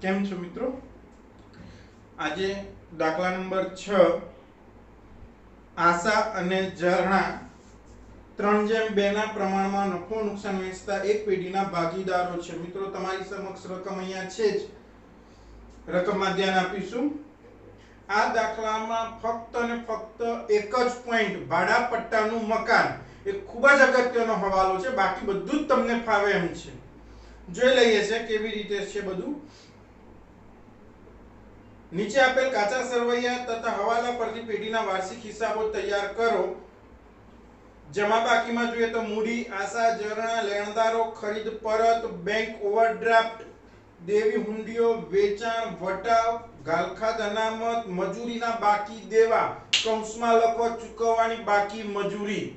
કેમ છો મિત્રો? આજે દાખલા નંબર 6 આશા અને ઝરણા 3:2 ના પ્રમાણમાં નફો નુકસાન વહેંચતા એક પેઢીના ભાગીદારો છે. મિત્રો તમારી સમક્ષ રકમ અહીંયા છે જ, રકમમાં ધ્યાન આપીશું. આ દાખલામાં ફક્ત અને ફક્ત એક જ પોઈન્ટ ભાડા પટ્ટાનું મકાન એ ખૂબ જ અગત્યનો હવાલો છે. બાકી બધું જ તમને ફાવે એમ છે. જોઈ લઈએ છે કેવી રીતે છે બધું. નીચે આપેલ કાચા સરવૈયા તથા હવાલા પરથી પેઢીના વાર્ષિક હિસાબો તૈયાર કરો. જમા બાકીમાં જોઈએ તો મૂડી, આશા, ઝરણા, લેણદારો, ખરીદ પરત, બેંક ઓવરડ્રાફ્ટ, દેવી હુંડીઓ, વેચાણ, વટાવ, ગાલખાદ અનામત, મજૂરીના બાકી દેવા કૌંસમાં લખો ચૂકવવાની બાકી મજૂરી.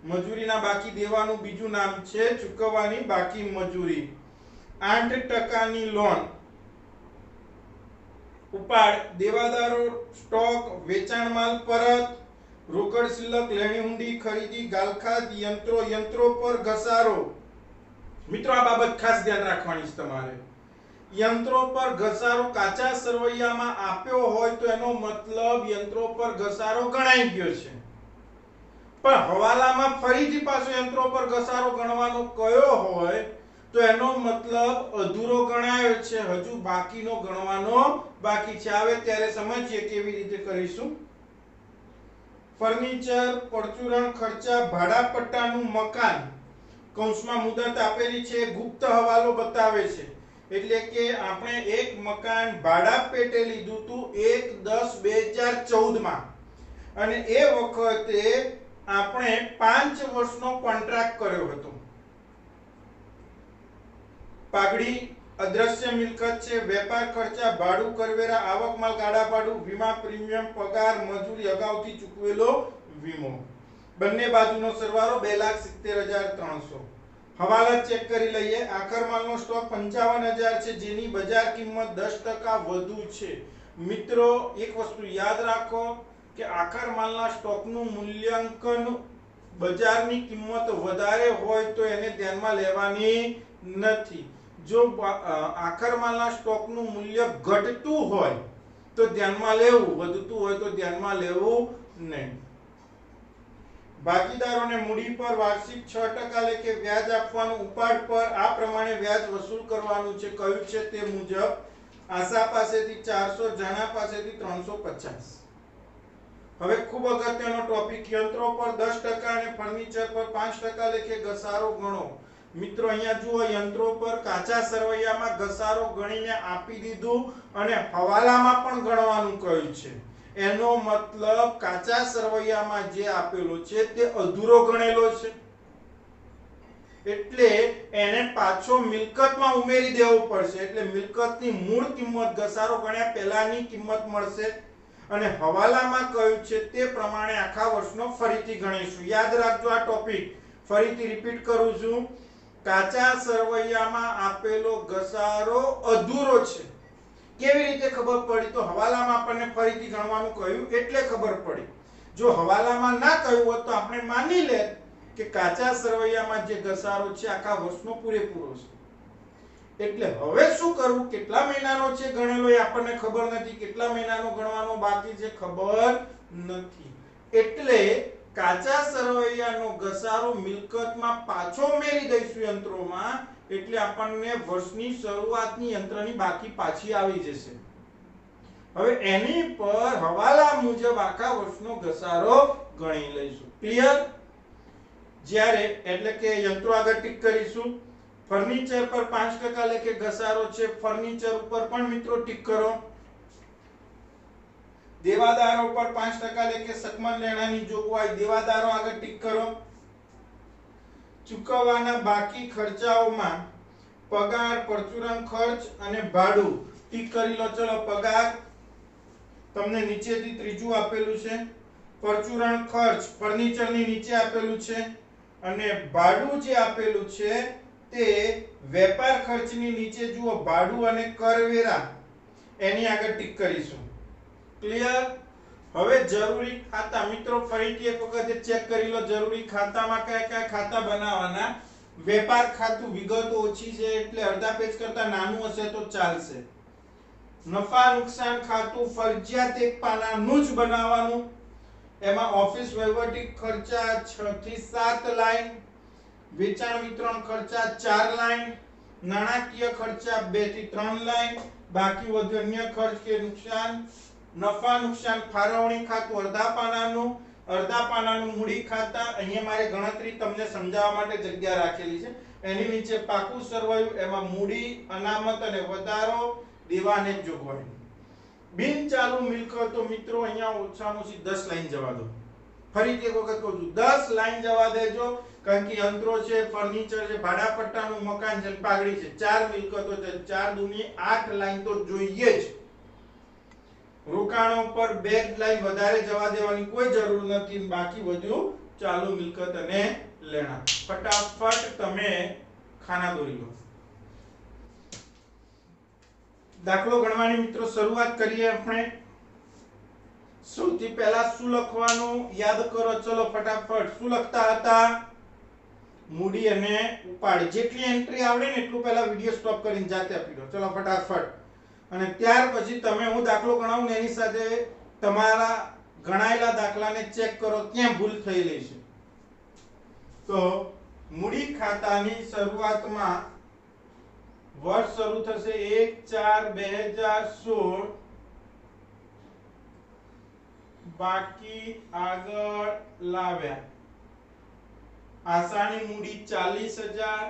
મજૂરીના બાકી દેવાનું બીજું નામ છે ચૂકવવાની બાકી મજૂરી. 8% લોન ઉપાડ, દેવાદારો, સ્ટોક, વેચાણ માલ પરત, રોકડ શિલ્લક, લેણી હુંડી, ખરીદી, ગાલખાદ, યંત્રો પર ઘસારો. મિત્રો આ બાબત ખાસ ધ્યાન રાખવાની છે તમારે. યંત્રો પર ઘસારો કાચા સરવૈયામાં આપ્યો હોય તો એનો મતલબ યંત્રો પર ઘસારો ગણાઈ ગયો છે, પણ હવાલામાં ફરીથી પાછો યંત્રો પર ઘસારો ગણવાનો કયો હોય તો એનો મતલબ અધૂરો ગણાયો છે, હજુ બાકીનો ગણવાનો બાકી છે. આવે ત્યારે સમજીએ કેવી રીતે કરીશું. ફર્નિચર, પરચુરણ ખર્ચા, ભાડા પટ્ટાનું મકાન કૌંસમાં મુદત આપેલી છે, ગુપ્ત હવાલો બતાવે છે. એટલે કે આપણે એક મકાન ભાડા પેટે લીધું હતું 1/10/2014 માં, અને એ વખતે આપણે 5 વર્ષનો કોન્ટ્રાક્ટ કર્યો હતો. પાઘડી અદ્રશ્ય મિલકત છે, વેપાર ખર્ચા, ભાડું, કરવેરા, આવક માલ, ગાડા ભાડું, વીમા પ્રીમિયમ, પગાર, મજૂરી, અગાઉથી ચૂકવેલો વીમો. બંને બાજુનો સરવાળો 2,70,300. હવાલા ચેક કરી લઈએ. આખર માલનો સ્ટોક 55,000 છે, જેની બજાર કિંમત 10% વધુ છે. મિત્રો એક વસ્તુ યાદ રાખો કે આખર માલના સ્ટોકનું મૂલ્યાંકન બજારની કિંમત વધારે હોય તો એને ધ્યાનમાં લેવાની નથી. જો આખર માલના સ્ટોકનું મૂલ્ય ઘટતું હોય તો ધ્યાનમાં લેવું, વધતું હોય તો ધ્યાનમાં લેવું નહીં. ભાગીદારોને મૂડી પર વાર્ષિક 6% લેખે વ્યાજ આપવાનું. ઉપાડ પર આ પ્રમાણે વ્યાજ વસૂલ કરવાનું છે. કયું છે તે મુજબ. આશા પાસેથી 400, ઝરણા પાસેથી 350. હવે ખૂબ અગત્યનો ટોપિક, યંત્રો પર 10% અને ફર્નિચર પર 5% લેખે ઘસારો ગણો. મિત્રો અહીંયા જુઓ, યંત્રો પર કાચા સરવૈયામાં ઘસારો ગણીને આપી દીધું અને હવાલામાં પણ ગણવાનું કહ્યું છે. એનો મતલબ કાચા સરવૈયામાં જે આપેલો છે તે અધૂરો ગણેલો છે, એટલે એને પાછો મિલકતમાં ઉમેરી દેવો પડશે. એટલે મિલકતની મૂળ કિંમત ઘસારો ગણ્યા પહેલાની કિંમત મળશે. અને હવાલામાં કહ્યું છે તે પ્રમાણે આખા વર્ષનો ફરીથી ગણીશું. યાદ રાખજો આ ટોપિક. ફરીથી રિપીટ કરું છું. કાચા સરવૈયામાં આપેલો ઘસારો અધૂરો છે. કેવી રીતે ખબર પડી? તો હવાલામાં આપણને ફરીથી ગણવાનું કહ્યું એટલે ખબર પડી. જો હવાલામાં ના કહ્યું હોત તો આપણે માની લે કે કાચા સરવૈયામાં જે ઘસારો છે આખા વર્ષનો પૂરેપૂરો છે. એટલે હવે શું કરવું? કેટલા મહિનાનો છે ગણેલો એ આપણને ખબર નથી, કેટલા મહિનાનો ગણવાનો બાકી છે ખબર નથી. એટલે કાચા સરવૈયાનો ઘસારો મિલકતમાં પાછો ઉમેરી દઈશું યંત્રોમાં, એટલે આપણને વર્ષની શરૂઆતની યંત્રની બાકી પાછી આવી જશે. હવે એની પર હવાલા મુજબ આખા વર્ષનો ઘસારો ગણી લઈશું. ક્લિયર? જ્યારે એટલે કે યંત્રો આગળ ટીક કરીશું. ફર્નિચર પર 5% લેખે ઘસારો છે, ફર્નિચર ઉપર પણ મિત્રો ટીક કરો. દેવાદારો પર 5% લેખે સકમન લેણાની જોગવાઈ, દેવાદારો આગળ ટીક કરો. ચૂકવવાના બાકી ખર્ચાઓમાં પગાર, પરચુરણ ખર્ચ અને ભાડું ટીક કરી લો. ચલો, પગાર તમને નીચેથી ત્રીજું આપેલું છે, પરચુરણ ખર્ચ ફર્નિચરની નીચે આપેલું છે, અને ભાડું જે આપેલું છે તે વેપાર ખર્ચની નીચે જુઓ, ભાડું અને કરવેરા એની આગળ ટીક કરીશું. ક્લિયર? હવે જરૂરી ખાતા મિત્રો ફરીથી એક વખત ચેક કરી લો. જરૂરી ખાતામાં કયા કયા ખાતા બનાવવાના? વેપાર ખાતું વિગત ઓછી છે એટલે અડધા પેજ કરતા નાનું હશે તો ચાલશે. નફા નુકસાન ખાતું ફરજિયાત એક પાનાનું જ બનાવવાનું. એમાં ઓફિસ વહીવટી ખર્ચા 6 થી 7 લાઈન, વેચાણ વિતરણ ખર્ચા 4 લાઈન, નાણાકીય ખર્ચા 2 થી 3 લાઈન, બાકી વધુ અન્ય ખર્ચ કે નુકસાન. નફા નુકસાન ફાળવણી ખાતું અડધા પાનાનું મૂડી ખાતા. અહીંયા મારે ગણતરી તમને સમજાવવા માટે જગ્યા રાખેલી છે. એની નીચે પાકું સરવૈયું, એમાં મૂડી, અનામત અને વધારો, દેવાને જોગવાઈ. બિન ચાલુ મિલકતો મિત્રો અહીંયા ઓછામાં ઓછી 10 લાઈન જવા દો. ફરીથી એક વખત કહું છું, 10 લાઈન જવા દેજો, કારણ કે યંત્રો છે, ફર્નિચર છે, ભાડા પટ્ટાનું મકાન છે, પાઘડી છે, 4 મિલકતો છે, 4 દુની 8 લાઈન તો જોઈએ જ. રોકાણો પર 2 લાઈન વધારે જવા દેવાની કોઈ જરૂર નથી. બાકી બધું ચાલુ મિલકત અને લેણા. ફટાફટ તમે ખાના દોરી લો. દાખલો ગણવાની મિત્રો શરૂઆત કરીએ આપણે. સૌથી પહેલા શું લખવાનું યાદ કરો. ચલો ફટાફટ. શું લખતા હતા? મૂડી અને ઉપાડ. જેટલી એન્ટ્રી આવડે ને એટલું પહેલા વિડિયો સ્ટોપ કરીને જાતે આપી દો. ચલો ફટાફટ. અને ત્યાર પછી તમે હું દાખલો ગણાવું ને એની સાથે તમારા ગણાયેલા દાખલાને ચેક કરો ક્યાં ભૂલ થયેલી છે. તો મૂડી ખાતાની શરૂઆતમાં વર્ષ શરૂ થશે 1/4/2016. બાકી આગળ લાવ્યા. આસાની મૂડી 40,000,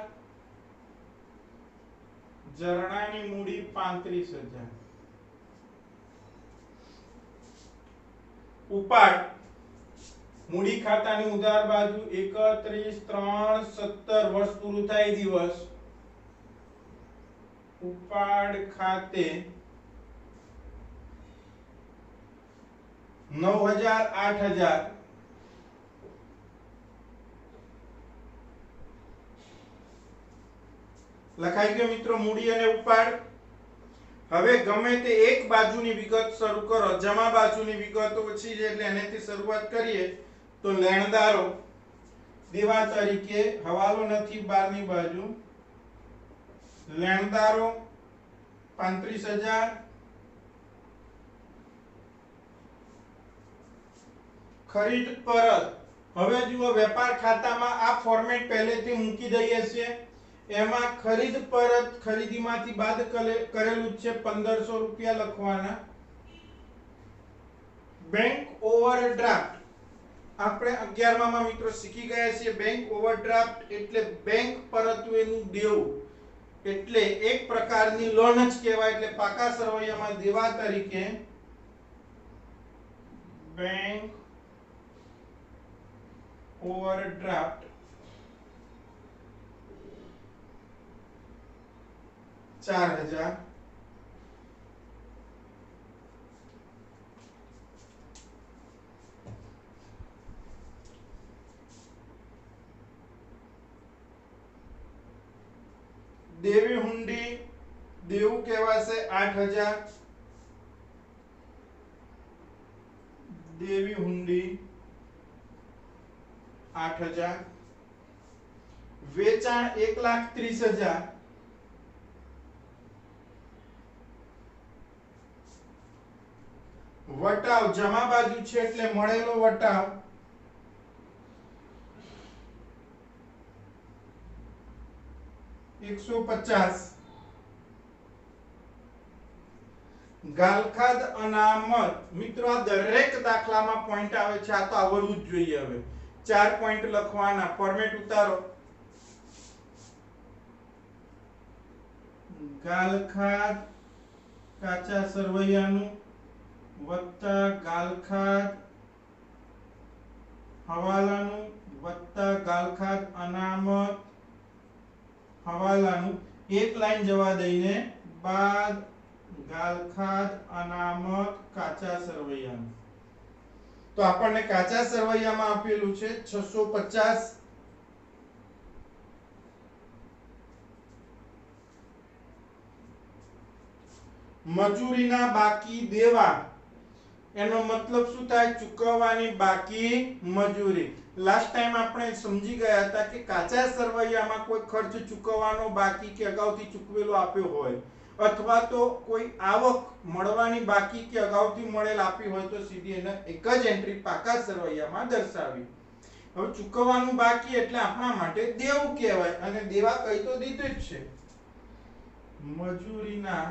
ઝરણાની મૂડી 35,000. ઉપાડ મૂડી ખાતાની ઉધાર બાજુ 31/3/17 વર્ષ પૂરું થાય દિવસ. ઉપાડ ખાતે 9,000 8,000 લખાઈ ગયો મિત્રો. મૂડી અને ઉપાડ. હવે ગમે તે એક બાજુની વિગત શરૂ કરો. જમા બાજુની વિગત ઓછી છે એટલે એનેથી શરૂઆત કરીએ. તો લેણદારો દેવા તરીકે હવાલો નથી 12ની બાજુ. લેણદારો 35,000. ખરીદ પરત. હવે જુઓ વેપાર ખાતામાં આ ફોર્મેટ પહેલેથી મૂકી દઈએ છીએ. એમાં ખરીદ પરત ખરીદીમાંથી બાદ કરેલું છે 1500 રૂપિયા લખવાના. બેંક ઓવરડ્રાફ્ટ આપણે 11માં મિત્રો શીખી ગયા છીએ. બેંક ઓવરડ્રાફ્ટ એટલે બેંક પરત્વેનું દેવું, એટલે એક પ્રકારની લોન જ કહેવાય. એટલે પાકા સરવૈયામાં દેવા તરીકે બેંક ઓવરડ્રાફ્ટ 4,000. દેવી હુંડી દેવું કહેવાશે 8,000. દેવી હુંડી 8,000. વેચાણ 1,30,000. વટાવ જમા બાજુ છે એટલે મળેલો વટાવ 150. ગાલખાદ અનામત મિત્રો આ દરેક દાખલામાં પોઈન્ટ આવે છે. આ તો આવડવું જ જોઈએ. હવે 4 પોઈન્ટ લખવાના. ફોર્મેટ ઉતારો. ગાલખાદ કાચા સરવૈયાનું વત્તા ગાલખાદ હવાલાનું વત્તા ગાલખાદ અનામત હવાલાનું. એક લાઈન જવા દઈને બાદ ગાલખાદ અનામત કાચા સરવૈયાનું. તો આપણને કાચા સરવૈયામાં આપેલું છે 650. મજૂરીના બાકી દેવા એનો મતલબ શું થાય? ચૂકવવાની બાકી મજૂરી. લાસ્ટ ટાઈમ આપણે સમજી ગયા હતા કે કાચા સરવૈયામાં કોઈ ખર્ચ ચૂકવવાનો બાકી કે અગાઉથી ચૂકવેલો આપ્યો હોય અથવા તો કોઈ આવક મળવાની બાકી કે અગાઉથી મળેલ આપી હોય તો સીધી એને એક જ એન્ટ્રી પાકા સરવૈયામાં દર્શાવી. હવે ચૂકવવાનું બાકી એટલે આપણા માટે દેવું કહેવાય અને દેવા કઈ તો દીધું જ છે. મજૂરીના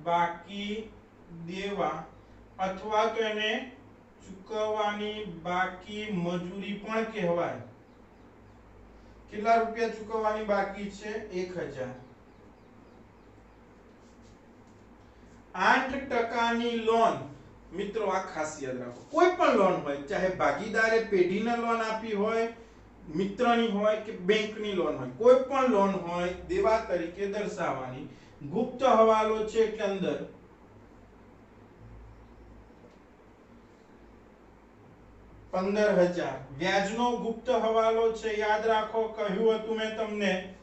બાકી દેવા અથવા તો એને ચૂકવવાની બાકી મજૂરી પણ કહેવાય. કેટલા રૂપિયા ચૂકવવાની બાકી છે? 1000. 8% લોન. મિત્રો આ ખાસ યાદ રાખો, કોઈ પણ લોન હોય, ચાહે ભાગીદારે પેઢીને લોન આપી હોય, મિત્રની હોય કે બેંકની લોન હોય, કોઈ પણ લોન હોય દેવા તરીકે દર્શાવવાની. ગુપ્ત હવાલો છે એટલે અંદર $15,000. વ્યાજનો ગુપ્ત હવાલો છે, યાદ રાખો કહ્યું હતું મેં તમને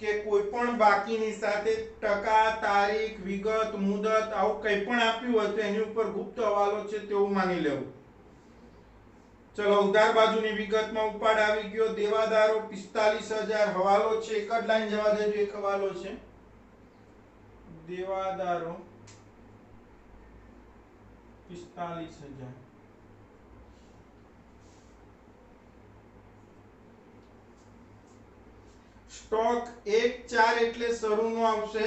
કે કોઈ પણ બાકીની સાથે ટકા, તારીખ, વિગત, મુદત આવું કંઈ પણ આપ્યું હોય તો એની ઉપર ગુપ્ત હવાલો છે તેવું માની લેવું. ચલો ઉધાર બાજુની વિગતમાં ઉપાડ આવી ગયો. દેવાદારો 45,000. હવાલો છે, એક જ લાઈન જવા દેજો, એક હવાલો છે. દેવાદારો 45,000. સ્ટોક 1/4 એટલે શરૂનો આવશે.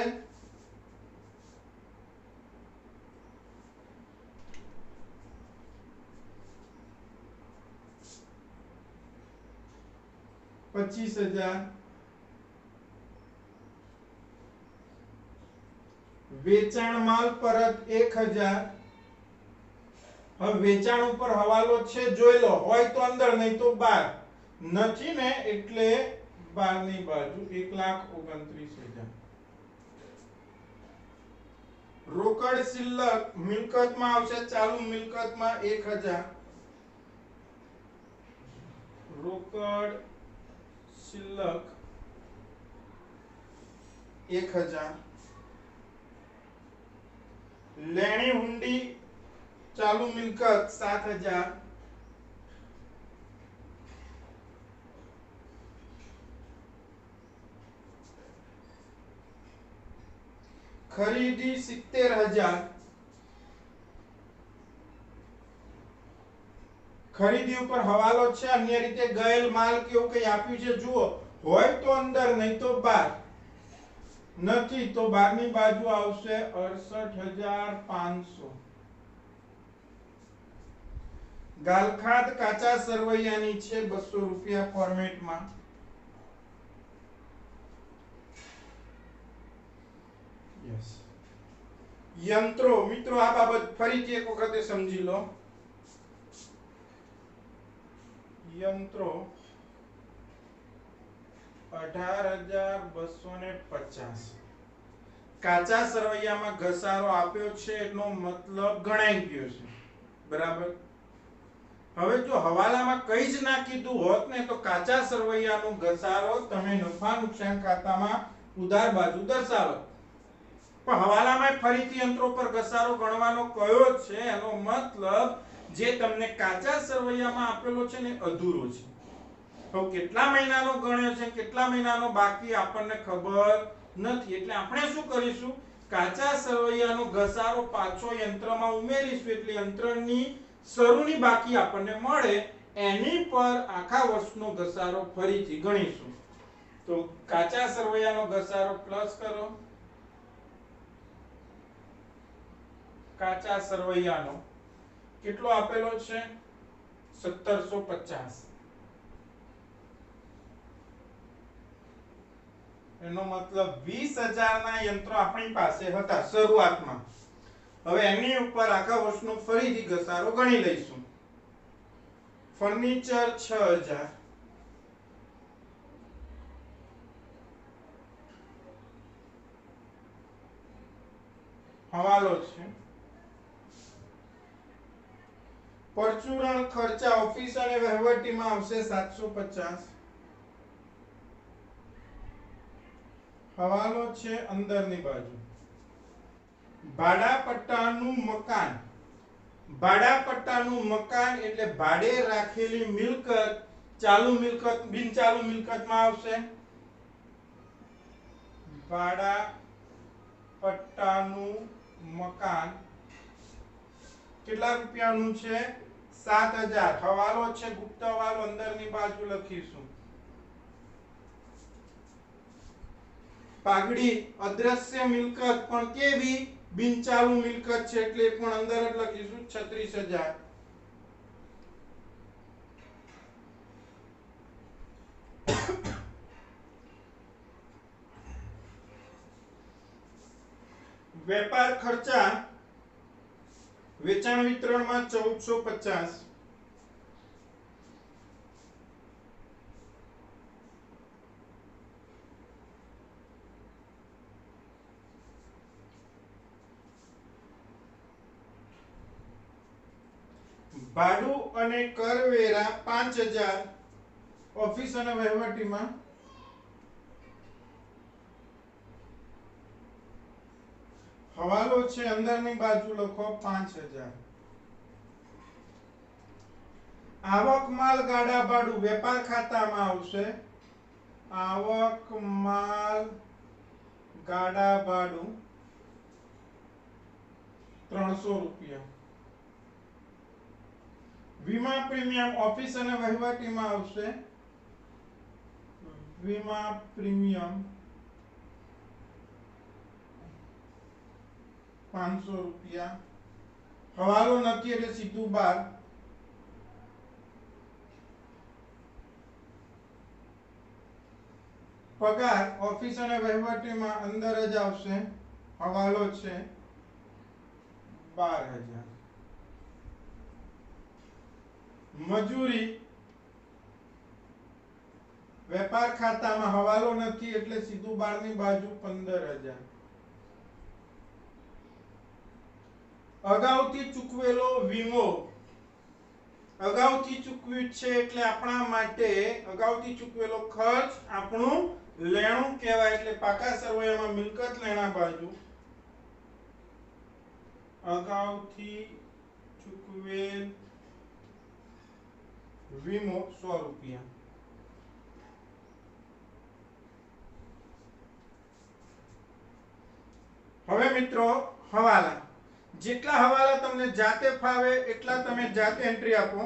$25,000. વેચાણ માલ પરત 1,000. હવે વેચાણ ઉપર હવાલો છે, જોઈ લો, હોય તો અંદર, નહીં તો બહાર. નથી ને એટલે બહારની બાજુ 1,29,000. રોકડ શિલ્લક મિલકતમાં આવશે, ચાલુ મિલકતમાં 1,000. રોકડ શિલ્લક 1,000. લેણી હુંડી ચાલુ મિલકત 7,000. ખરીદી 70,000. ખરીદી ઉપર હવાલો છે, અન્ય રીતે ગયેલ માલ કે એવું કઈ આપ્યું છે, જુઓ, હોય તો અંદર, નહીં તો બહાર. નથી તો બહારની બાજુ આવશે 68,500. ગાલખાદ કાચા સરવૈયાની છે, 200 રૂપિયા ફોર્મેટમાં. યંત્રો, મિત્રો આ બાબત ફરીથી એક વખતે સમજી લો. યંત્રો 18,250. કાચા સરવૈયામાં ઘસારો આપ્યો છે એનો મતલબ ગણાઈ ગયો છે, બરાબર. હવે જો હવાલામાં કંઈ જ ના કીધું હોત ને તો કાચા સરવૈયાનો ઘસારો તમે નફા નુકસાન ખાતામાં ઉધાર બાજુ દર્શાવો. પણ હવાલામાં ફરીથી યંત્રો પર ઘસારો ગણવાનો કયો છે, એનો મતલબ જે તમને કાચા સરવૈયામાં આપેલો છે ને અધૂરો છે. તો કેટલા મહિનાનો ગણ્યો છે, કેટલા મહિનાનો બાકી આપણને ખબર નથી. એટલે આપણે શું કરીશું, કાચા સરવૈયાનો ઘસારો પાછો યંત્રમાં ઉમેરીશું, એટલે યંત્રની શરૂની બાકી આપણને મળે, એની પર આખા વર્ષનો ઘસારો ફરીથી ગણીશું. તો કાચા સરવૈયાનો ઘસારો પ્લસ કરો, કાચા સરવૈયાનો કેટલો આપેલો છે? 1750. એનો મતલબ 20,000 ના યંત્રો આપણી પાસે હતા શરૂઆતમાં. હવે એની ઉપર આખા વર્ષનો ફરીથી ઘસારો ગણી લઈશું. ફર્નિચર 6,000. હવાલો છે. પરચુરણ ખર્ચા ઓફિસ અને વહીવટીમાં આવશે 750. હવાલો છે અંદરની બાજુ. ભાડા પટ્ટાનું મકાન. ભાડા પટ્ટાનું મકાન એટલે ભાડે રાખેલી મિલકત ચાલુ મિલકત બિન ચાલુ મિલકતમાં આવશે. ભાડા પટ્ટાનું મકાન કેટલા રૂપિયાનું છે? 7000. હવાલો છે ગુપ્ત હવાલો અંદરની બાજુ લખીશું. પાઘડી અદ્રશ્ય મિલકત પણ કેવી? બિનચાલુ મિલકત છે એટલે એ પણ અંદર જ લખીશું 36000. વેપાર ખર્ચા વેચાણ વિતરણમાં 1450. ભાડું અને કરવેરા 5000. ઓફિસ અને વહીવટીમાં હવાલો છે અંદરની બાજુ લખો 5000. આવક માલ ગાડા ભાડું વેપાર ખાતામાં આવશે. આવક માલ ગાડા ભાડું 300 રૂપિયા. વીમા પ્રીમિયમ ઓફિસ અને વહીવટીમાં આવશે. વીમા પ્રીમિયમ 500 રૂપિયા. હવાલો નથી એટલે સીધું 12. પગાર ઓફિસ અને વહીવટીમાં અંદર જ આવશે. હવાલો છે 12000. મજૂરી વેપાર ખાતામાં હવાલો નથી એટલે સીધું 12 ની બાજુ 15000. અગાઉથી ચૂકવેલો વીમો અગાઉથી ચૂકવ્યું છે એટલે આપણા માટે અગાઉથી ચૂકવેલો ખર્ચ આપણું લેણું કહેવાય એટલે પાકા સરવૈયામાં મિલકત લેણા બાજુ અગાઉથી ચૂકવેલ વીમો 100 રૂપિયા. હવે મિત્રો હવાલા જેટલા હવાલા તમને જાતે ફાવે એટલા તમે જાતે એન્ટ્રી આપો.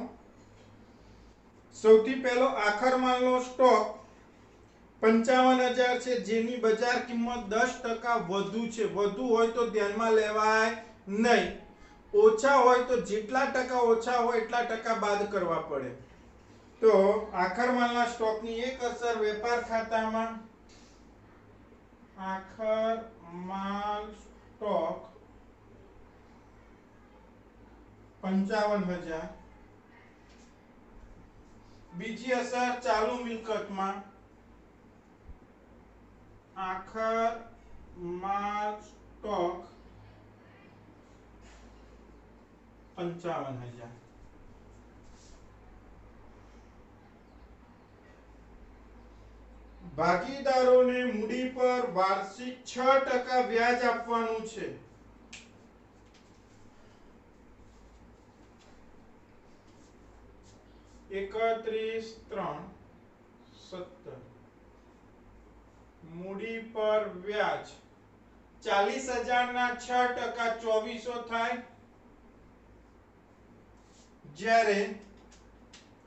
સૌથી પહેલો આખર માલનો સ્ટોક 55000 છે જેની બજાર કિંમત 10% વધુ છે. વધુ હોય તો ધ્યાનમાં લેવાય નહીં. ઓછા હોય તો જેટલા ટકા ઓછા હોય એટલા ટકા બાદ કરવા પડે. તો આખર માલના સ્ટોકની એક અસર વેપાર ખાતામાં આખર માલ સ્ટોક 55000. બીજી અસર ચાલુ મિલકતમાં આખર માલ સ્ટોક 55000. ભાગીદારોને મૂડી પર વાર્ષિક 6% વ્યાજ આપવાનું છે. એકત્રીસ 3/17 મૂડી પર વ્યાજ 40000 ના 6% 2400 થાય. જ્યારે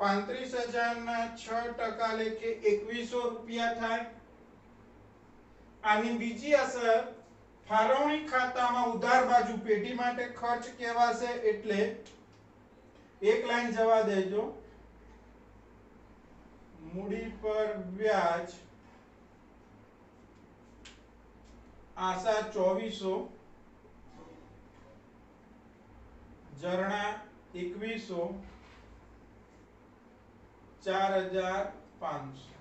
35000 ના 6% લેખે 2100 રૂપિયા થાય. આની બીજી અસર ફાળવણી ખાતામાં ઉધાર બાજુ પેઢી માટે ખર્ચ કહેવાશે એટલે એક લાઈન જવા દેજો. મૂડી પર વ્યાજ આશા 2400 જરણા 2100 4500.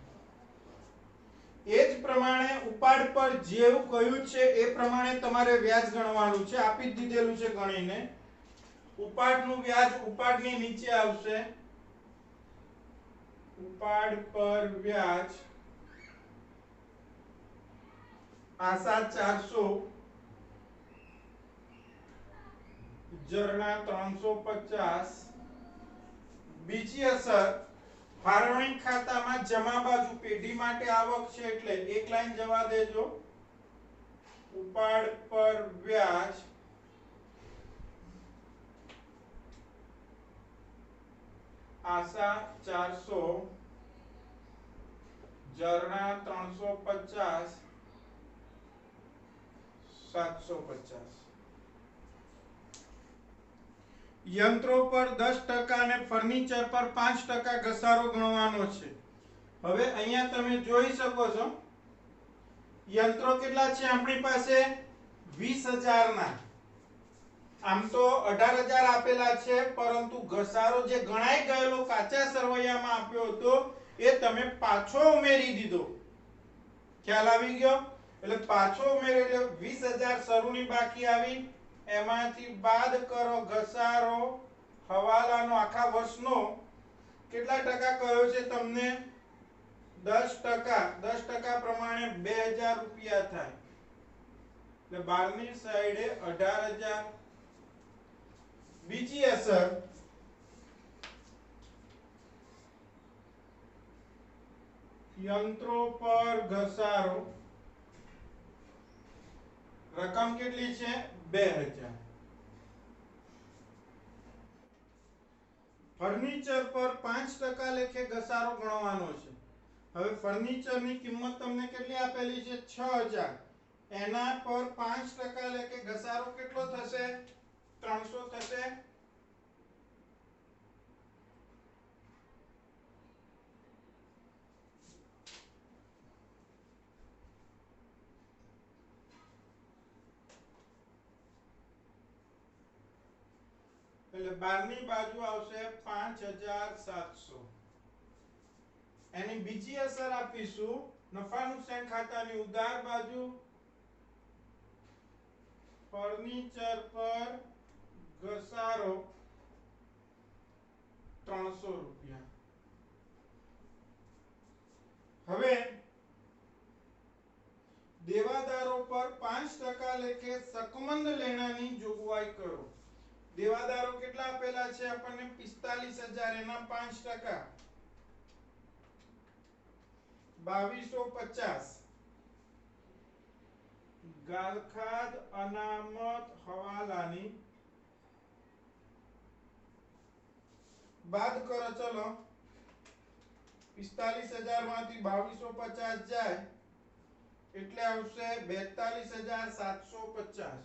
એ જ પ્રમાણે ઉપાડ પર જેવું કહ્યું છે એ પ્રમાણે તમારે વ્યાજ ગણવાનું છે. આપી જ દીધેલું છે ગણીને. ઉપાડનું વ્યાજ ઉપાડની નીચે આવશે. ઉપાડ પર વ્યાજ આશા 400 જરણા 350. બીજી અસર ફાળવણી ખાતામાં જમા બાજુ પેઢી માટે આવક છે એટલે એક લાઈન જવા દેજો. ઉપાડ પર વ્યાજ આશા 400, ઝરણા 350, 750. યંત્રો પર 10% અને ફર્નિચર પર 5% ઘસારો ગણવાનો છે. હવે અહીંયા તમે જોઈ શકો છો યંત્રો કેટલા છે આપણી પાસે 20000 ના. આમ તો 18000 આપેલા છે, પરંતુ ઘસારો જે ગણાઈ ગયેલો કાચા સરવૈયામાં આપ્યો હતો એ તમે પાછો ઉમેરી દીધો. ખ્યાલ આવી ગયો? એટલે પાછો ઉમેર્યો એટલે 20000 શરૂની બાકી આવી, એમાંથી બાદ કરો ઘસારો હવાલાનો આખા વર્ષનો. કેટલા ટકા કયો છે તમને? 10%. 10% પ્રમાણે 2000 રૂપિયા થાય. એટલે 12 ની સાઈડે 18000. બીજી અસર યંત્રો પર ઘસારો. રકમ કેટલી છે? 2000. ફર્નિચર પર 5% લેખે ઘસારો ગણવાનો છે. હવે ફર્નિચરની કિંમત તમને કેટલી આપેલી છે? 6000. એના પર 5% લેખે ઘસારો કેટલો થશે? 300 થશે. એટલે 12 ની બાજુ આવશે 5700. એની બીજી અસર આપીશું નફા નુકસાન ખાતાની ઉધાર બાજુ. ફર્નિચર પર ઘસારો 300 રૂપિયા. હવે દેવાદારો પર 5% લેખે શકમંદ લેણાની જોગવાઈ કરો. દેવાદારો કેટલા આપેલા છે આપણને? 45000. એના 5% 2250. ગાલખાદ અનામત હવાલાની બાદ કરો. ચલો 45000 માંથી 2250 જાય એટલે આવશે 42750.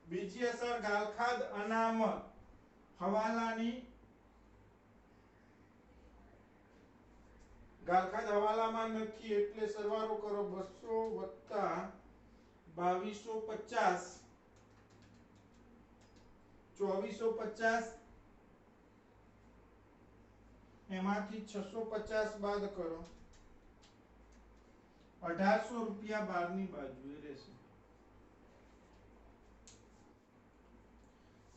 બીજી અસર ગાલખાદ અનામત હવાલાની. ગાલખાદ હવાલામાં નથી એટલે સરવાળો કરો. 200 + 2250 2450. એમાંથી 650 બાદ કરો. 1800 રૂપિયા 12 ની બાજુએ રહેશે.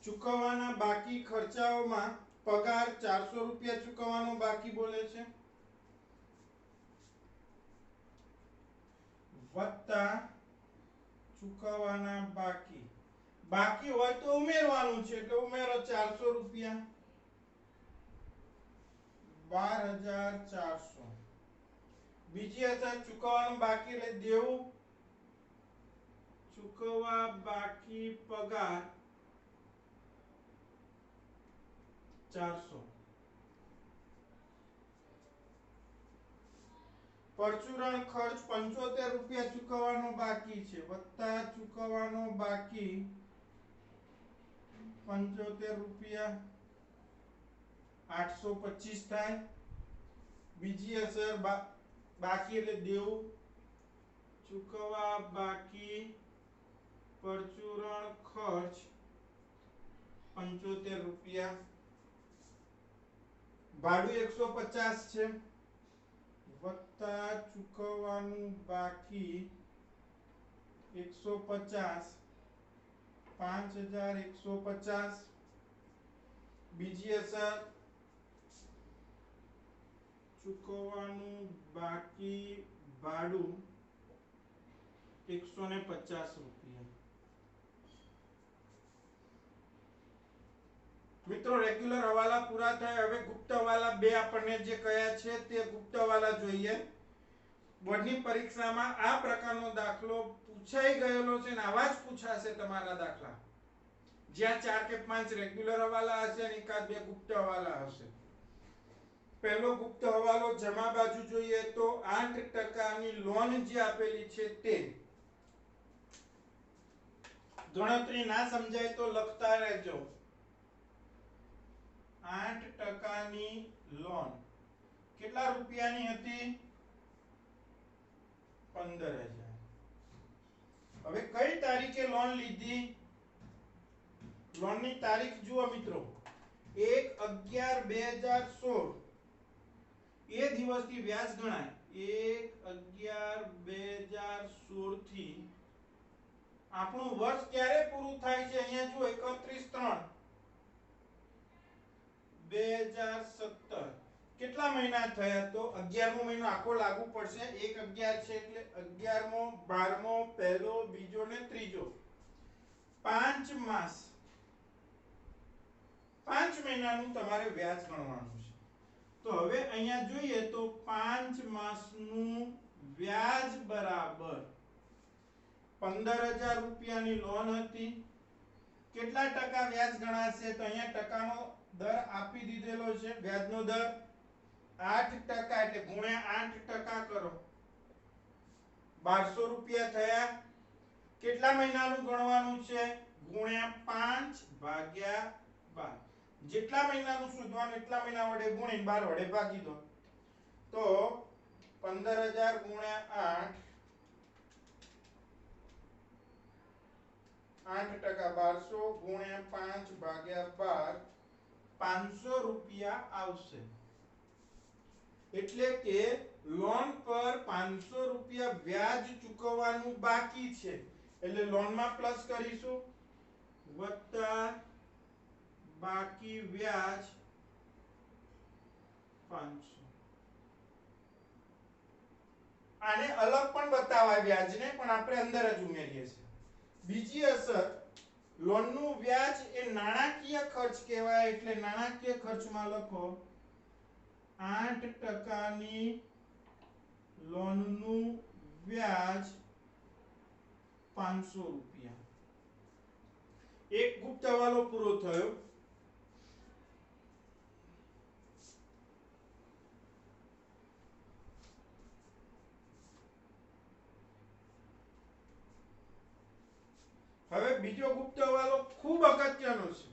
ચૂકવવાના બાકી ખર્ચાઓમાં પગાર 400 રૂપિયા ચૂકવવાનો બાકી બોલે છે, વત્તા ચૂકવવાના બાકી હોય તો ઉમેરવાનું છે એટલે ઉમેરો 400 રૂપિયા. 12400. બીજી અસર ચૂકવવાનું બાકી એટલે દેવું. ચૂકવવા બાકી પગાર 400. પરચુરણ ખર્ચ 75 રૂપિયા ચૂકવવાનો બાકી છે, વત્તા ચૂકવવાનો બાકી 75 રૂપિયા 825 થાય. બીજી અસર બાકી એટલે દેવું. ચૂકવવા બાકી પરચુરણ ખર્ચ 75 રૂપિયા. ભાડું 150 છે, વત્તા ચૂકવવાનું બાકી 150 5150. બીજી અસર ચૂકવવાનું બાકી ભાડું 150 રૂપિયા. મિત્રો મિત્રો રેગ્યુલર હવાલા પૂરા થયા, હવે ગુપ્ત હવાલા બે આપણને જે કયા છે તે ગુપ્ત હવાલા જોઈએ. બોર્ડની પરીક્ષામાં આ પ્રકારનો દાખલો પૂછાઈ ગયેલો છે અને આવા જ પૂછાશે તમારા દાખલા, જ્યાં 4 કે 5 રેગ્યુલર હવાલા હશે અને એકાદ બે ગુપ્ત હવાલા હશે. પહેલો ગુપ્ત હવાલો જમા બાજુ જોઈએ તો 8% લોન જે આપેલી છે તે. ગણતરી ના સમજાય તો લખતા રહેજો. 8% લોન કેટલા રૂપિયાની હતી? 15,000. હવે કઈ તારીખે લોન લીધી? લોનની તારીખ જુઓ મિત્રો, 1/11/2016 એ દિવસથી વ્યાજ ગણાય. 1/11/2016 થી આપણું વર્ષ ક્યારે પૂરું થાય છે? અહીંયા જુઓ 31/3/2017. કેટલા મહિના થયા? તો 11મો મહિનો આખો લાગુ પડશે. 1/11 છે એટલે 11મો, 12મો, પહેલો, બીજો ને ત્રીજો. 5 માસ, 5 મહિનાનું તમારે વ્યાજ ગણવાનું છે. તો હવે અહીંયા જોઈએ તો 5 માસનું વ્યાજ બરાબર 15,000 રૂપિયાની લોન હતી. કેટલા ટકા વ્યાજ ગણાશે? તો અહીંયા ટકાનો દર આપી દીધેલો છે. વ્યાજનો દર 8% એટલે ગુણ્યા 8% કરો. 1200 રૂપિયા થયા. કેટલા મહિનાનું ગણવાનું છે? ગુણ્યા 5/12. જેટલા મહિનાનું શોધવાનું એટલા મહિના વડે ગુણીને 12 વડે ભાગી દો. તો 15,000 ગુણ્યા 8% 1200 ગુણ્યા 5/12 500 રૂપિયા આવશે. એટલે કે લોન પર 500 રૂપિયા વ્યાજ ચૂકવવાનું બાકી છે. એટલે લોનમાં પ્લસ કરીશું, વત્તા બાકી વ્યાજ 500. આને અલગ પણ બતાવાય વ્યાજને, પણ આપણે અંદર જ ઉમેરીએ છીએ. બીજી અસર, લોનનું વ્યાજ એ નાણાકીય ખર્ચ કહેવાય. એટલે નાણાકીય ખર્ચમાં લખો 8%ની લોનનું વ્યાજ 500 રૂપિયા. એક ગુપ્ત હવાલો પૂરો થયો. હવે બીજો ગુપ્ત હવાલો ખૂબ અગત્યનો છે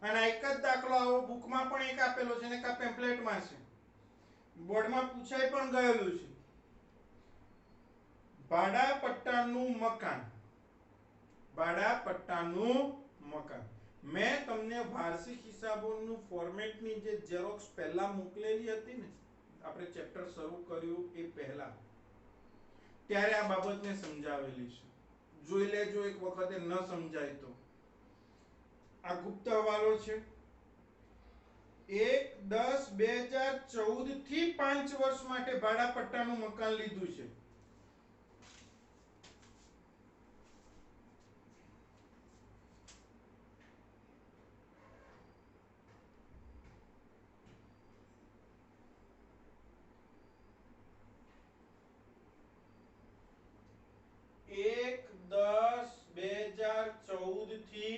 અને એક જ દાખલો આવો બુકમાં પણ એક આપેલો છે અને એક પેમ્પલેટમાં છે, બોર્ડમાં પૂછાઈ પણ ગયેલું છે. ભાડા પટ્ટાનું મકાન. ભાડા પટ્ટાનું મકાન. મેં તમને વાર્ષિક હિસાબોનું ફોર્મેટની જે ઝેરોક્સ પહેલા મોકલેલી હતી ને, આપણે ચેપ્ટર શરૂ કર્યું એ પહેલા, ત્યારે આ બાબતને સમજાવેલી છે. જોઈ લેજો એક વખતે, ન સમજાય તો. આ ગુપ્ત હવાલો છે. 1/10/2014 થી 5 વર્ષ માટે ભાડા પટ્ટાનું મકાન લીધું છે. એક 10/2014 થી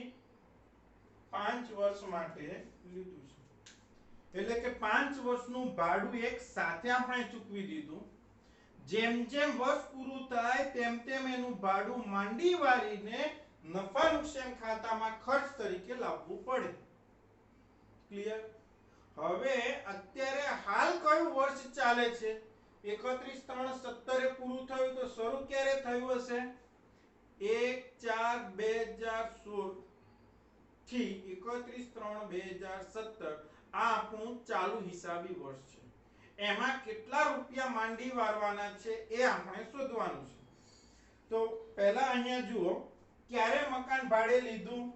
5 વર્ષ માટે લીધું છે. એટલે કે 5 વર્ષનું ભાડું એક સાથે આપણે ચૂકવી દીધું. જેમ જેમ વર્ષ પૂરું થાય તેમ તેમ એનું ભાડું માંડી વાળીને નફા નુકસાન ખાતામાં ખર્ચ તરીકે લાવવું પડે. ક્લિયર? હવે અત્યારે હાલ કયું વર્ષ ચાલે છે? 31/3/17 પૂરું થયું, તો શરૂ ક્યારે થયું હશે? 1/4/2016 થી 31/3/2017. આ આપણું ચાલુ હિસાબી વર્ષ છે. એમાં કેટલા રૂપિયા માંડી વારવાના છે એ આપણે શોધવાનું છે. તો પહેલા અહીંયા જુઓ, ક્યારે મકાન ભાડે લીધું?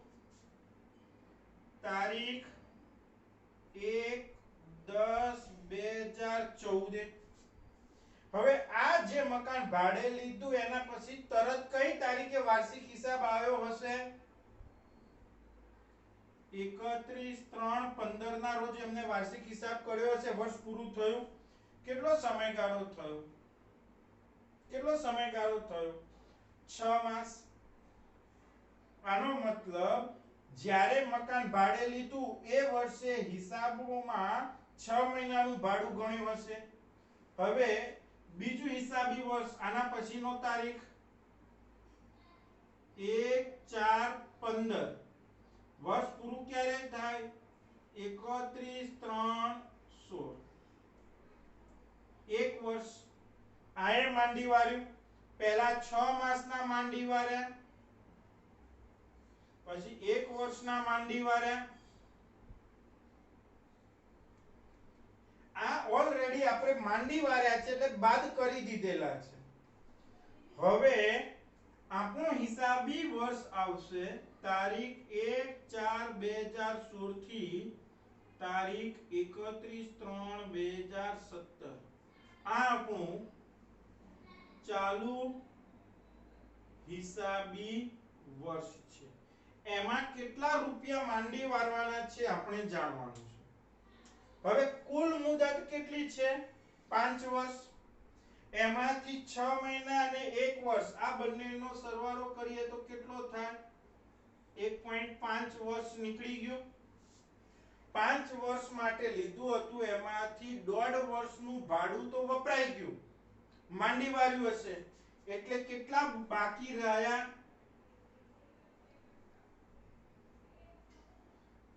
તારીખ 1/10/2014. હવે આ જે મકાન ભાડે લીધું એના પછી તરત કઈ તારીખે વાર્ષિક હિસાબ આવ્યો હશે? 31/3/15 ના રોજ એમને વાર્ષિક હિસાબ કર્યો હશે, વર્ષ પૂરું થયું. કેટલો સમયગાળો થયો? કેટલો સમયગાળો થયો? 6 માસ. આનો મતલબ જ્યારે મકાન ભાડે લીધું એ વર્ષે હિસાબોમાં 6 મહિનાનું ભાડું ગણ્યું હશે. હવે બીજું હિસાબી વર્ષ આના પછીનો તારીખ 1/4/15. વર્ષ પૂરું ક્યારે થાય? 31/3/16. એક વર્ષ. આએ માંડી વાળ્યું. પહેલા 6 માસના માંડી વાળ્યા, પછી 1 વર્ષના માંડી વાળ્યા. આ ઓલરેડી આપણે માંડી વાળ્યા છે એટલે બાદ કરી દીધેલા છે. હવે આપણો હિસાબી વર્ષ આવશે તારીખ 1/4/2016 થી તારીખ 31/3/2017. આ આપણું ચાલુ હિસાબી વર્ષ છે. એમાં કેટલા રૂપિયા માંડી વાળવાના છે આપણે જાણવાનું છે. હવે કુલ મુદત કેટલી છે? 5 વર્ષ. એમાંથી 6 મહિના અને 1 વર્ષ આ બંનેનો સરવાળો કરીએ તો કેટલો થાય? 1.5 વર્ષ નીકળી ગયું. 5 વર્ષ માટે લીધું હતું એમાંથી 1.5 વર્ષનું ભાડું તો વપરાઈ ગયું, માંડી વાળ્યું હશે, એટલે કેટલા બાકી રહ્યા?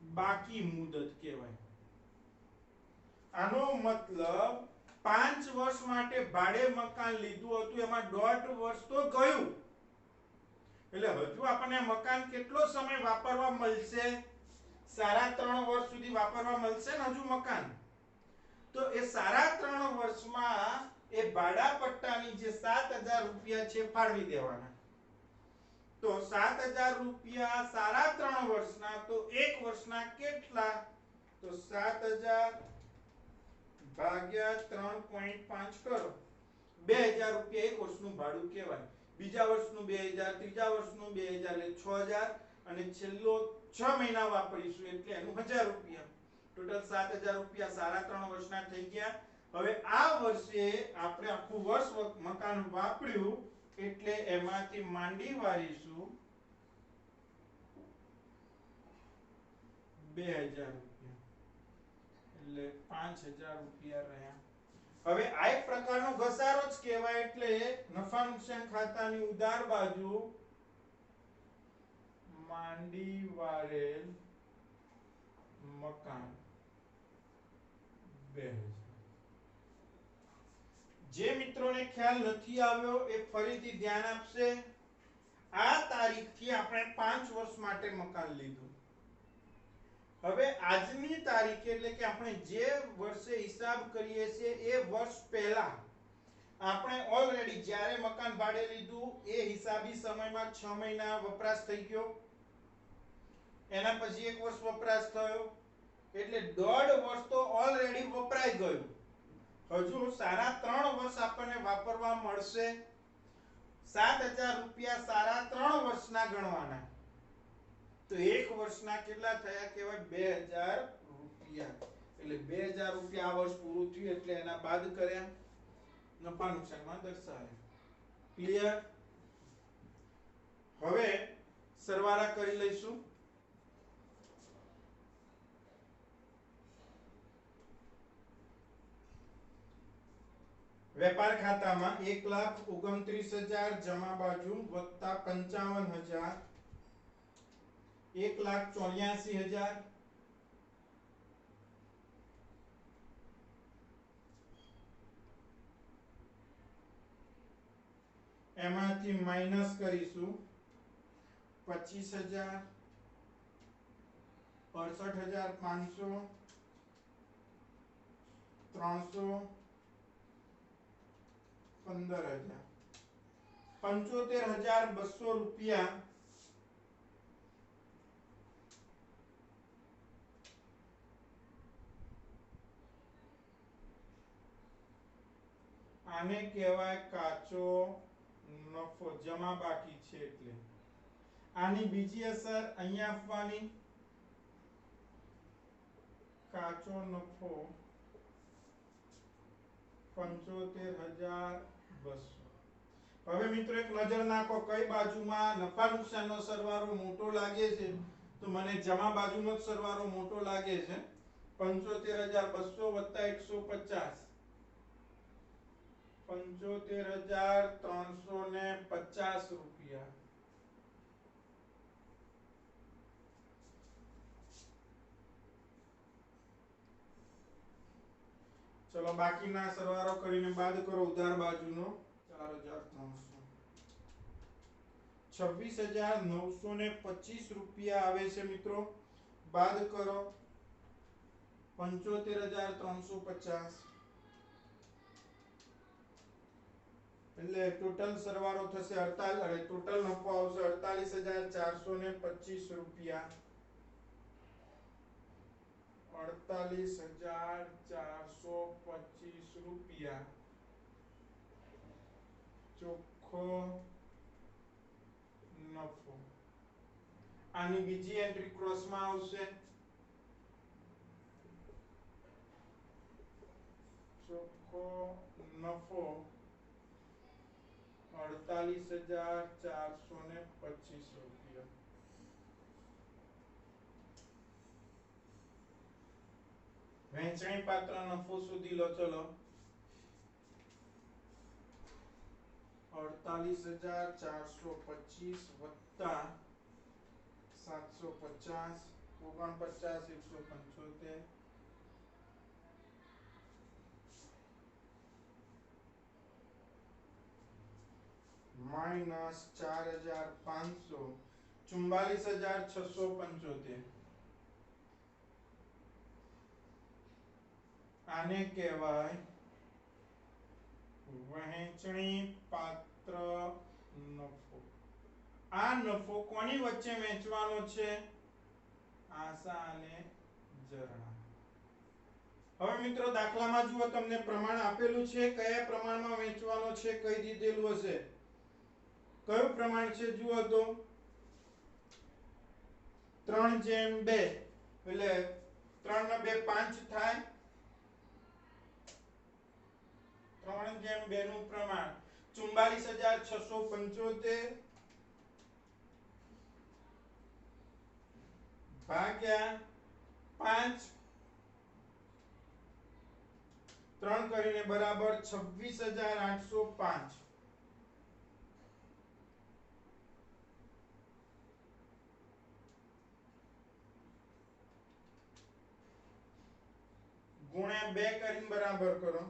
બાકી મુદત કહેવાય. આનો મતલબ 5 વર્ષ માટે ભાડે મકાન લીધું હતું એમાં 1.5 વર્ષ તો ગયું, એટલે હજુ આપણને મકાન કેટલો સમય વાપરવા મળશે? 3.5 વર્ષ સુધી વાપરવા મળશે ને હજુ મકાન. તો એ 3.5 વર્ષમાં એ ભાડા પટ્ટાની જે 7,000 રૂપિયા છે ફાળવી દેવાના. તો 7,000 રૂપિયા 3.5 વર્ષના, તો 1 વર્ષના કેટલા? તો 7,000 ભાગ્યા 3.5 કરો. 2,000 રૂપિયા એક વર્ષનું ભાડું કહેવાય. બીજા વર્ષનું 2,000, ત્રીજા વર્ષનું 2,000 એટલે 6,000, અને છેલ્લો 6 મહિના વાપરીશું એટલે એનું 1,000 રૂપિયા. ટોટલ 7,000 રૂપિયા 3.5 વર્ષના થઈ ગયા. હવે આ વર્ષે આપણે આખું વર્ષ મકાન વાપર્યું એટલે એમાંથી માંડી વાળીશું 2,000 રૂપિયા, એટલે 5,000 રૂપિયા રહ્યા. હવે આ એક પ્રકારનો ઘસારો જ કહેવાય, એટલે નફા નુકસાન ખાતાની ઉધાર બાજુ માંડી વાળેલ મકાન 2,000. જે મિત્રોને ખ્યાલ નથી આવ્યો એ ફરીથી ધ્યાન આપશે. આ તારીખથી આપણે 5 વર્ષ માટે મકાન લીધું. હવે આજની તારીખ એટલે કે આપણે જે વર્ષે હિસાબ કરીએ છીએ એ વર્ષ પહેલા આપણે ઓલરેડી જ્યારે મકાન ભાડે લીધું એ હિસાબી સમયમાં 6 મહિના વપરાશ થઈ ગયો, એના પછી 1 વર્ષ વપરાશ થયો, એટલે 1.5 વર્ષ તો ઓલરેડી વપરાઈ ગયું. હજુ 3.5 વર્ષ આપણને વાપરવા મળશે. 7,000 રૂપિયા 3.5 વર્ષના ગણવાના, તો 1 વર્ષના કેટલા થયા કહેવાય? 2,000 રૂપિયા. એટલે 2,000 રૂપિયા આ વર્ષ પૂરું થયું એટલે એના બાદ કર્યા, નફા નુકસાનમાં દર્શાવ્યા. ક્લિયર? હવે સરવાળા કરી લઈશું. વેપાર ખાતામાં 1,29,000 જમા બાજુ વત્તા 55,000 1,84,000 એમાંથી માઈનસ કરીશું 25,000 68,500 300 15,000 75,200 રૂપિયા આને કહેવાય કાચો નફો, જમા બાકી છે એટલે. આની બીજી અસર અહીંયા આપવાની કાચો નફો 75,200. હવે મિત્રો એક નજર નાખો કઈ બાજુમાં નફા નુકસાનનો સરવાળો મોટો લાગે છે, તો મને જમા બાજુનો જ સરવાળો મોટો લાગે છે. 75,200 + 75,350 રૂપિયા. ચલો બાકીના સરવાળો કરીને બાદ કરો ઉધાર બાજુનો. 4,300 26,925 રૂપિયા આવે છે મિત્રો. બાદ કરો 75,350 એટલે ટોટલ સરવાળો થશે 48 અને ટોટલ નફો આવશે 48,425 રૂપિયા. 48,425 રૂપિયા ચોખ્ખો નફો. આની બીજી એન્ટ્રી ક્રોસમાં આવશે. ચોખ્ખો નફો 48,425 રૂપિયા. વહેંચણી પાત્ર નફો શોધી લો. ચલો 48,425 વત્તા 750 49,175 માઇનસ 4,500 44,675. આને કહેવાય વહેંચણી પાત્ર નફો. આ નફો કોની વચ્ચે વહેંચવાનો છે? આશા અને ઝરણા. હવે મિત્રો દાખલામાં જુઓ તમને પ્રમાણ આપેલું છે, કયા પ્રમાણમાં વહેંચવાનો છે કહી દીધેલું હશે. કયું પ્રમાણ છે જુઓ તો 3:2 એટલે 3 ને 2 5 થાય. 3:2 નું પ્રમાણ 44,675 ભાગ્યા 5 3 કરીને બરાબર 26,805 ગુણ્યા 2 કરીને બરાબર કરો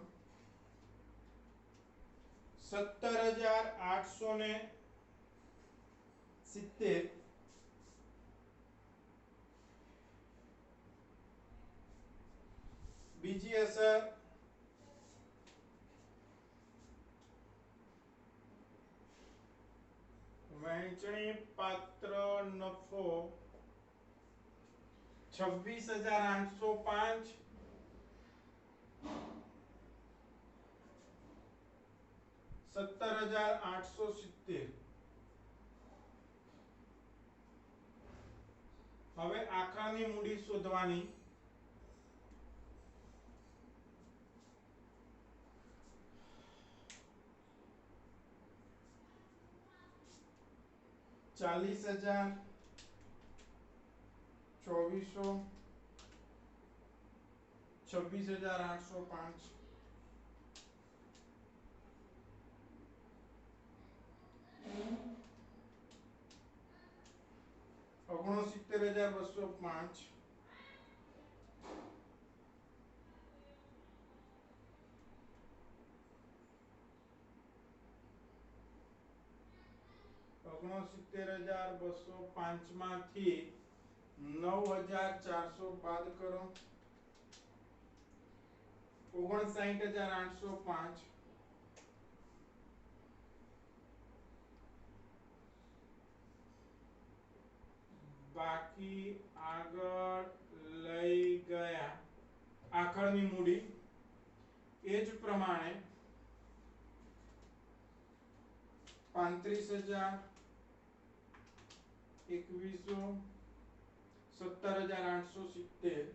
17,870. બીજી અસર વહેંચણી પાત્ર નફો 26,805 17,870. હવે આખાની મૂડી શોધવાની. ₹40,000 2400 26,805 69,205 69,205 માંથી 9,400 બાદ કરો 59,805 બાકી આગળ લઈ ગયા. આખરની મૂડી એ જ પ્રમાણે 35,000 2100 17,870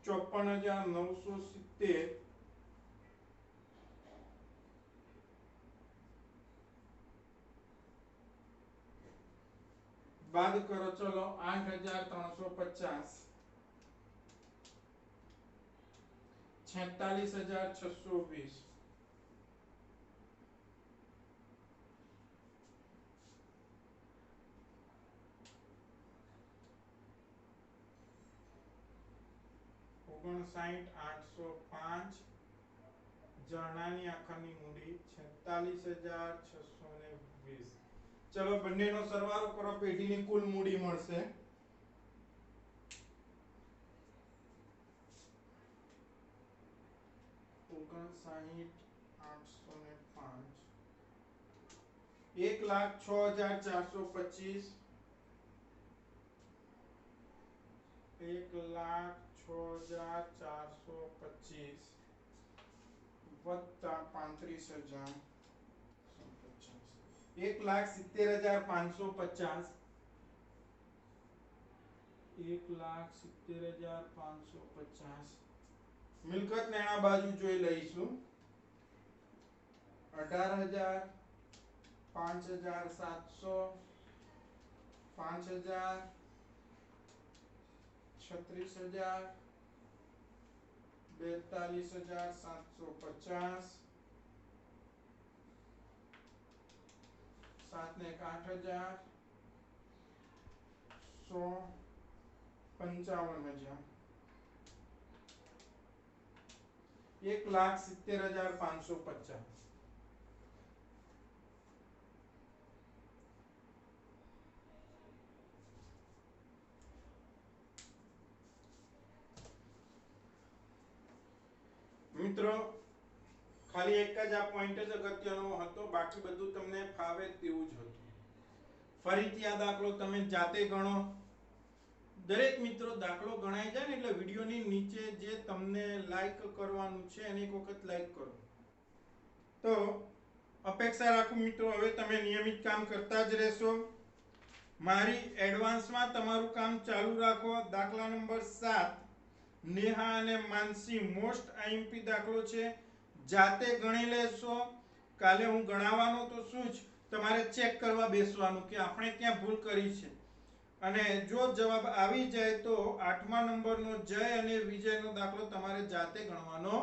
54,970 બાદ કરો ચલો 8,350 46,620 59,805 જણાની આખાની મૂડી 46,620 ચલો બંનેનો સરવાળો કરો પેઢીની કુલ મૂડી મળશે 59,805 1,06,425 1,06,425 વત્તા 35,000 1,70,550 1,70,550 મિલકત ને આ બાજુ જોઈ લઈશું 18,000 5,700 5,000 36,000 42,750 7 ને 8,000 100 55,000 1,70,550 મિત્રો ખાલી એક જ આ પોઈન્ટ જ અગત્યનો હતો, બાકી બધું તમને ફાવે તેવું જ હતું. ફરીથી આ દાખલો તમે જાતે ગણો. દરેક મિત્રો દાખલો ગણાઈ જાય ને એટલે વિડિયોની નીચે જે તમને લાઈક કરવાનું છે એને એક વખત લાઈક કરો. તો અપેક્ષા રાખું મિત્રો હવે તમે નિયમિત કામ કરતા જ રહેશો. મારી એડવાન્સમાં તમારું કામ ચાલુ રાખો. દાખલા નંબર 7 નેહા અને માનસી મોસ્ટ આઈએમપી દાખલો છે, જાતે ગણી લેશો. કાલે હું ગણાવવાનો તો શું જ, તમારે ચેક કરવા બેસવાનું કે આપણે ક્યાં ભૂલ કરી છે. અને જો જવાબ આવી જાય તો 8મા નંબરનો જય અને વિજયનો દાખલો તમારે જાતે ગણવાનો